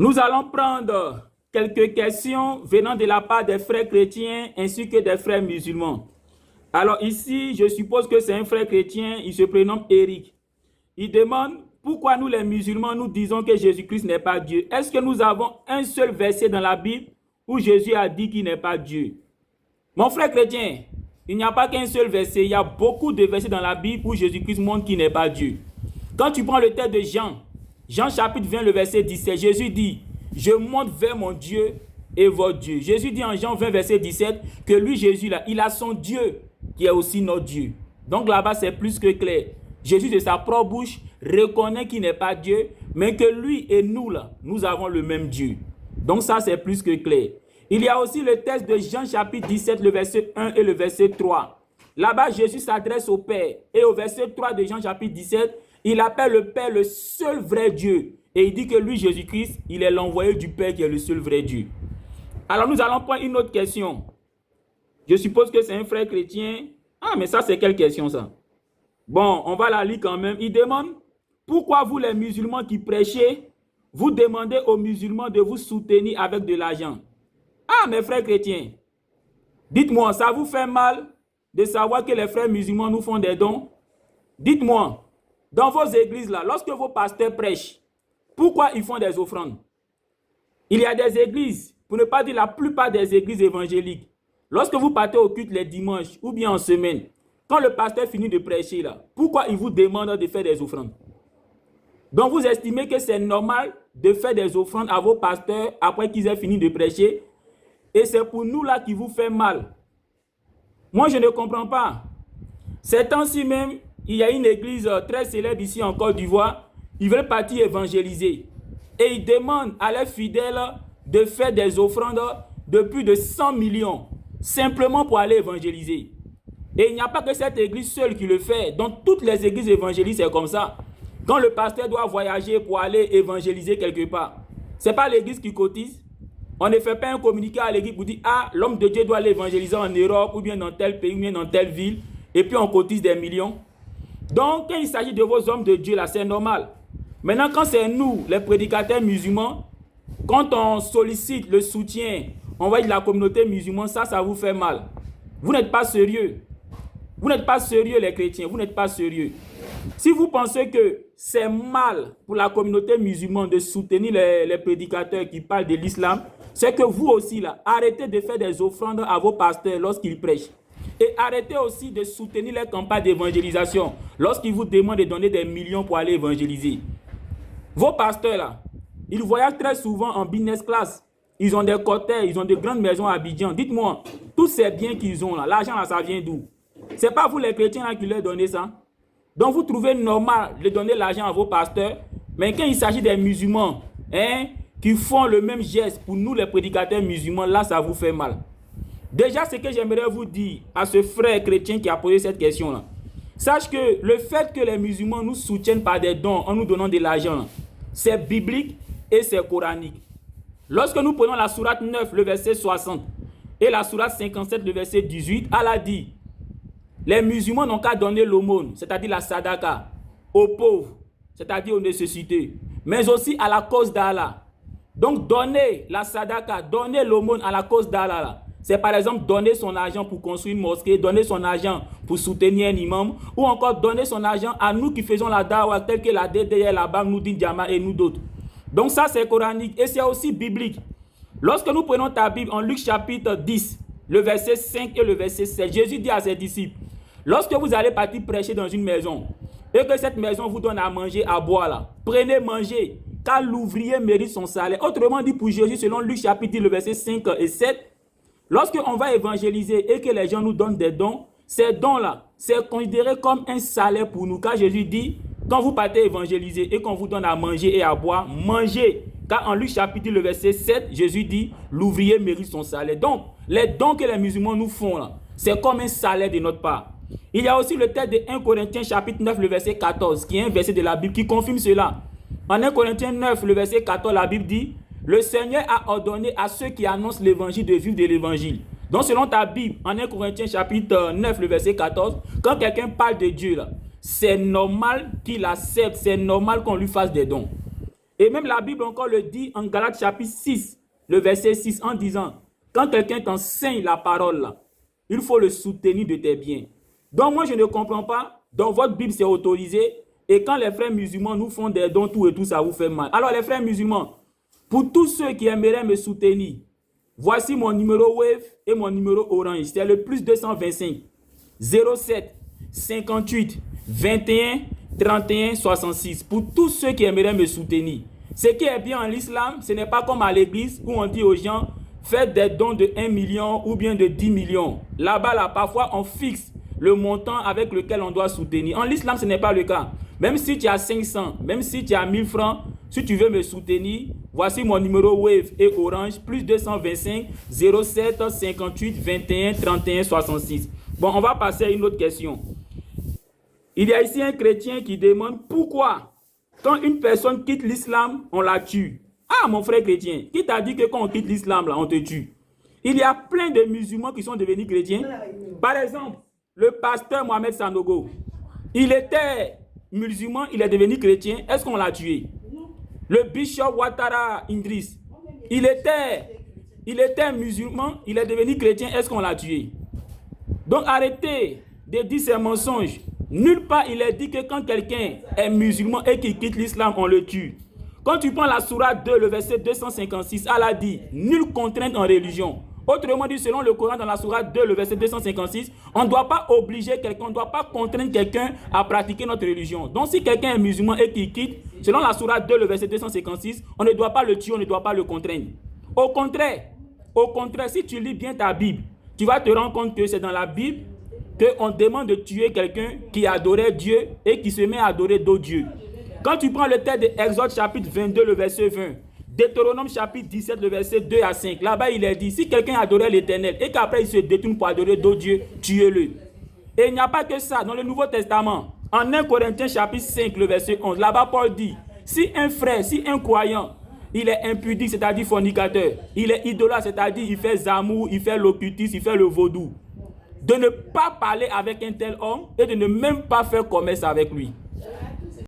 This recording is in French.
Nous allons prendre quelques questions venant de la part des frères chrétiens ainsi que des frères musulmans. Alors ici, je suppose que c'est un frère chrétien, il se prénomme Eric. Il demande pourquoi nous les musulmans, nous disons que Jésus-Christ n'est pas Dieu. Est-ce que nous avons un seul verset dans la Bible où Jésus a dit qu'il n'est pas Dieu? Mon frère chrétien, il n'y a pas qu'un seul verset, il y a beaucoup de versets dans la Bible où Jésus-Christ montre qu'il n'est pas Dieu. Quand tu prends le texte de Jean chapitre 20, le verset 17, Jésus dit, je monte vers mon Dieu et votre Dieu. Jésus dit en Jean 20, verset 17, que lui, Jésus, là, il a son Dieu qui est aussi notre Dieu. Donc là-bas, c'est plus que clair. Jésus, de sa propre bouche, reconnaît qu'il n'est pas Dieu, mais que lui et nous, là, nous avons le même Dieu. Donc ça, c'est plus que clair. Il y a aussi le texte de Jean chapitre 17, le verset 1 et le verset 3. Là-bas, Jésus s'adresse au Père. Et au verset 3 de Jean chapitre 17, il appelle le Père le seul vrai Dieu. Et il dit que lui, Jésus-Christ, il est l'envoyé du Père qui est le seul vrai Dieu. Alors nous allons prendre une autre question. Je suppose que c'est un frère chrétien. Ah, mais ça, c'est quelle question ça? Bon, on va la lire quand même. Il demande, pourquoi vous les musulmans qui prêchez, vous demandez aux musulmans de vous soutenir avec de l'argent? Ah, mes frères chrétiens, dites-moi, ça vous fait mal de savoir que les frères musulmans nous font des dons? Dites-moi, dans vos églises là, lorsque vos pasteurs prêchent, pourquoi ils font des offrandes? Il y a des églises, pour ne pas dire la plupart des églises évangéliques, lorsque vous partez au culte les dimanches ou bien en semaine, quand le pasteur finit de prêcher là, pourquoi il vous demande de faire des offrandes? Donc vous estimez que c'est normal de faire des offrandes à vos pasteurs après qu'ils aient fini de prêcher, et c'est pour nous là qui vous fait mal. Moi je ne comprends pas. Ces temps-ci même, il y a une église très célèbre ici en Côte d'Ivoire, ils veulent partir évangéliser. Et ils demandent à leurs fidèles de faire des offrandes de plus de 100 millions, simplement pour aller évangéliser. Et il n'y a pas que cette église seule qui le fait. Donc toutes les églises évangélistes, c'est comme ça. Quand le pasteur doit voyager pour aller évangéliser quelque part, ce n'est pas l'église qui cotise. On ne fait pas un communiqué à l'église pour dire, ah, l'homme de Dieu doit aller évangéliser en Europe, ou bien dans tel pays, ou bien dans telle ville, et puis on cotise des millions. Donc, quand il s'agit de vos hommes de Dieu, là, c'est normal. Maintenant, quand c'est nous, les prédicateurs musulmans, quand on sollicite le soutien, on va dire de la communauté musulmane, ça vous fait mal. Vous n'êtes pas sérieux. Vous n'êtes pas sérieux, les chrétiens. Vous n'êtes pas sérieux. Si vous pensez que c'est mal pour la communauté musulmane de soutenir les prédicateurs qui parlent de l'islam, c'est que vous aussi, là, arrêtez de faire des offrandes à vos pasteurs lorsqu'ils prêchent. Et arrêtez aussi de soutenir les campagnes d'évangélisation lorsqu'ils vous demandent de donner des millions pour aller évangéliser. Vos pasteurs, là, ils voyagent très souvent en business class. Ils ont des cortèges, ils ont de grandes maisons à Abidjan. Dites-moi, tous ces biens qu'ils ont là, l'argent là, ça vient d'où? Ce n'est pas vous les chrétiens là qui leur donnez ça. Donc vous trouvez normal de donner l'argent à vos pasteurs, mais quand il s'agit des musulmans qui font le même geste pour nous les prédicateurs musulmans, là ça vous fait mal. Déjà, ce que j'aimerais vous dire à ce frère chrétien qui a posé cette question-là, sache que le fait que les musulmans nous soutiennent par des dons en nous donnant de l'argent, c'est biblique et c'est coranique. Lorsque nous prenons la sourate 9, le verset 60, et la sourate 57, le verset 18, Allah dit, les musulmans n'ont qu'à donner l'aumône, c'est-à-dire la sadaka, aux pauvres, c'est-à-dire aux nécessités, mais aussi à la cause d'Allah. Donc, donner la sadaka, donner l'aumône à la cause d'Allah, c'est par exemple donner son argent pour construire une mosquée, donner son argent pour soutenir un imam, ou encore donner son argent à nous qui faisons la dawa, tel que la DDR, la Banque Noudine Diama et nous d'autres. Donc ça c'est coranique et c'est aussi biblique. Lorsque nous prenons ta Bible en Luc chapitre 10, le verset 5 et le verset 7, Jésus dit à ses disciples, lorsque vous allez partir prêcher dans une maison, et que cette maison vous donne à manger, à boire là, prenez, mangez, car l'ouvrier mérite son salaire. Autrement dit pour Jésus, selon Luc chapitre 10, le verset 5 et 7, lorsqu'on va évangéliser et que les gens nous donnent des dons, ces dons-là, c'est considéré comme un salaire pour nous. Car Jésus dit, quand vous partez évangéliser et qu'on vous donne à manger et à boire, mangez. Car en Luc chapitre le verset 7, Jésus dit, l'ouvrier mérite son salaire. Donc, les dons que les musulmans nous font, là, c'est comme un salaire de notre part. Il y a aussi le texte de 1 Corinthiens chapitre 9, le verset 14, qui est un verset de la Bible qui confirme cela. En 1 Corinthiens 9, le verset 14, la Bible dit, le Seigneur a ordonné à ceux qui annoncent l'évangile de vivre de l'évangile. Donc selon ta Bible, en 1 Corinthiens chapitre 9, le verset 14, quand quelqu'un parle de Dieu, là, c'est normal qu'il accepte, c'est normal qu'on lui fasse des dons. Et même la Bible encore le dit en Galates chapitre 6, le verset 6, en disant, quand quelqu'un t'enseigne la parole, là, il faut le soutenir de tes biens. Donc moi, je ne comprends pas. Dans votre Bible, c'est autorisé. Et quand les frères musulmans nous font des dons, tout et tout, ça vous fait mal. Alors les frères musulmans, pour tous ceux qui aimeraient me soutenir, voici mon numéro Wave et mon numéro Orange. C'est le plus 225 07 58 21 31 66. Pour tous ceux qui aimeraient me soutenir. Ce qui est bien en l'islam, ce n'est pas comme à l'église où on dit aux gens, faites des dons de 1 million ou bien de 10 millions. Là-bas, là, parfois, on fixe le montant avec lequel on doit soutenir. En l'islam, ce n'est pas le cas. Même si tu as 500, même si tu as 1000 francs, si tu veux me soutenir, voici mon numéro Wave et Orange, plus 225 07 58 21 31 66. Bon, on va passer à une autre question. Il y a ici un chrétien qui demande pourquoi, quand une personne quitte l'islam, on la tue. Ah, mon frère chrétien, qui t'a dit que quand on quitte l'islam, là, on te tue? Il y a plein de musulmans qui sont devenus chrétiens. Par exemple, le pasteur Mohamed Sanogo, il était musulman, il est devenu chrétien. Est-ce qu'on l'a tué? Le bishop Ouattara Idriss, il était musulman, il est devenu chrétien. Est-ce qu'on l'a tué? Donc arrêtez de dire ces mensonges. Nulle part il est dit que quand quelqu'un est musulman et qu'il quitte l'islam, on le tue. Quand tu prends la sourate 2, le verset 256, Allah dit « Nulle contrainte en religion ». Autrement dit, selon le Coran, dans la sourate 2, le verset 256, on ne doit pas obliger quelqu'un, on ne doit pas contraindre quelqu'un à pratiquer notre religion. Donc si quelqu'un est musulman et qu'il quitte, selon la sourate 2, le verset 256, on ne doit pas le tuer, on ne doit pas le contraindre. Au contraire, si tu lis bien ta Bible, tu vas te rendre compte que c'est dans la Bible qu'on demande de tuer quelqu'un qui adorait Dieu et qui se met à adorer d'autres dieux. Quand tu prends le texte de Exode chapitre 22, le verset 20, Deutéronome chapitre 17, le verset 2 à 5, là-bas il est dit, si quelqu'un adorait l'Éternel et qu'après il se détourne pour adorer d'autres dieux, tuez-le. Et il n'y a pas que ça, dans le Nouveau Testament, en 1 Corinthiens chapitre 5, le verset 11, là-bas Paul dit, si un frère, si un croyant, il est impudique, c'est-à-dire fornicateur, il est idolâtre, c'est-à-dire il fait zamour, il fait l'occultisme, il fait le vaudou, de ne pas parler avec un tel homme et de ne même pas faire commerce avec lui.